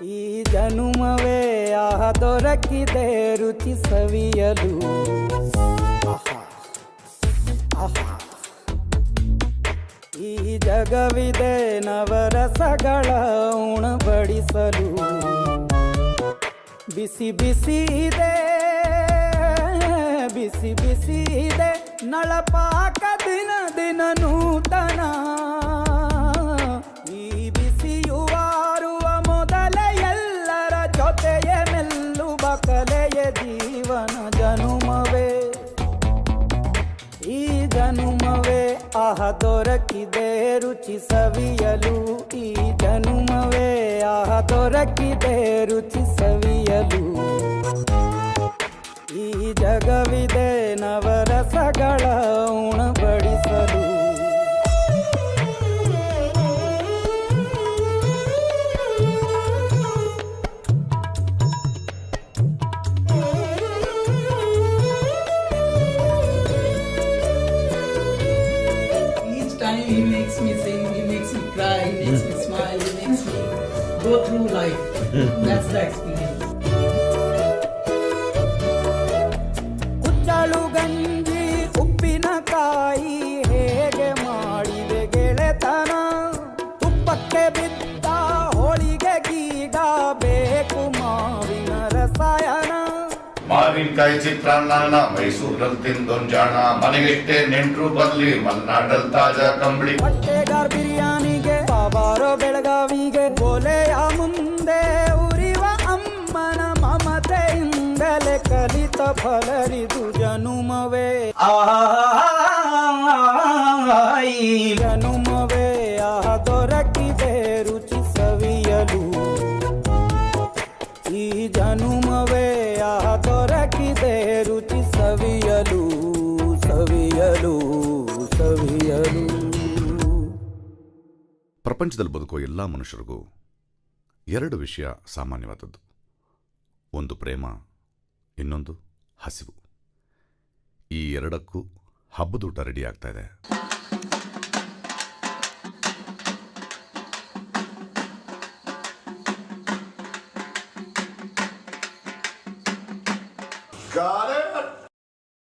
ಈ ಜನುಮವೇ ಆಹ ದೊರಕಿದೆ ರುಚಿ ಸವಿಯಲು. ಆಹಾ, ಆಹಾ. ಈ ಜಗವಿದೆ ನವರಸಗಳ ಉಣಬಡಿಸಲು. ಬಿಸಿ ಬಿಸಿ ಇದೆ, ಬಿಸಿ ಬಿಸಿ ಇದೆ ನಳಪಾಕ ದಿನ ದಿನ ನೂತನ. ಈ ಬಿಸಿಯುವಾರುವ ಮೊದಲೇ ಎಲ್ಲರ ಜೊತೆಯೇ ಮೆಲ್ಲುವ ಕಲೆಯ ಜೀವನ ಜನುಮವೇ. ಈ ಜನುಮವೇ ಆಹ ದೊರಕಿದೆ ರುಚಿ ಸವಿಯಲು. ಈ ಜನುಮವೇ ಆಹ ದೊರಕಿದೆ ರುಚಿ ಸವಿಯಲು. ಈ ಜಗವಿದೆ ನವರಸಗಳ ಉಣಬಡಿಸಲು. Each time he makes me sing, he makes me cry, he makes me smile, he makes me go through life. That's the experience. ಕುಚ್ಚಳು ಗಂಜಿ ಉಪ್ಪಿನಕಾಯಿ ಹೇಗೆ ಮಾಡಿದೆ ಗೆಳೆತನ. ತುಪ್ಪಕ್ಕೆ ಬಿದ್ದ ಹೋಳಿಗೆ ಗೀಗ ಬೇಕು ಮಾವಿನ ರಸಾಯನ. ಮಾವಿನಕಾಯಿ ಚಿತ್ರಾನ್ನ ಮೈಸೂರಲ್ಲಿ ತಿಂದೊಂದ್ ಜಾಣ. ಮನೆಗೆಷ್ಟೇ ನೆಂಟ್ರು ಬರ್ಲಿ ಮಲ್ನಾಡಲ್ ತಾಜಾ ಕಂಬಳಿ. ಹೊಟ್ಟೆಗಾರ್ ಬಿರಿಯಾನಿಗೆ ಬಾಬಾರೋ ಬೆಳಗಾವಿಗೆ. ಗೋಲೆಯ ಮುಂದೆ ಉರಿವ ಅಮ್ಮನ ಮಮತೆಯಿಂದಲೇ ಕಲಿತ ಫಲರಿದು ಜನುಮವೇ. ಈ ಜನುಮವೇ ಆಹ ದೊರಕಿದೆ ರುಚಿ ಸವಿಯಲು. ಈ ಜನುಮವೇ ಆಹ ದೊರಕಿದೆ ರುಚಿ ಸವಿಯಲು, ಸವಿಯಲು, ಸವಿಯಲು. ಪ್ರಪಂಚದಲ್ಲಿ ಬದುಕುವ ಎಲ್ಲ ಮನುಷ್ಯರಿಗೂ ಎರಡು ವಿಷಯ ಸಾಮಾನ್ಯವಾದದ್ದು. ಒಂದು ಪ್ರೇಮ, ಇನ್ನೊಂದು ಹಸಿವು. ಈ ಎರಡಕ್ಕೂ ಹಬ್ಬದೂಟ ರೆಡಿ ಆಗ್ತಾ ಇದೆ.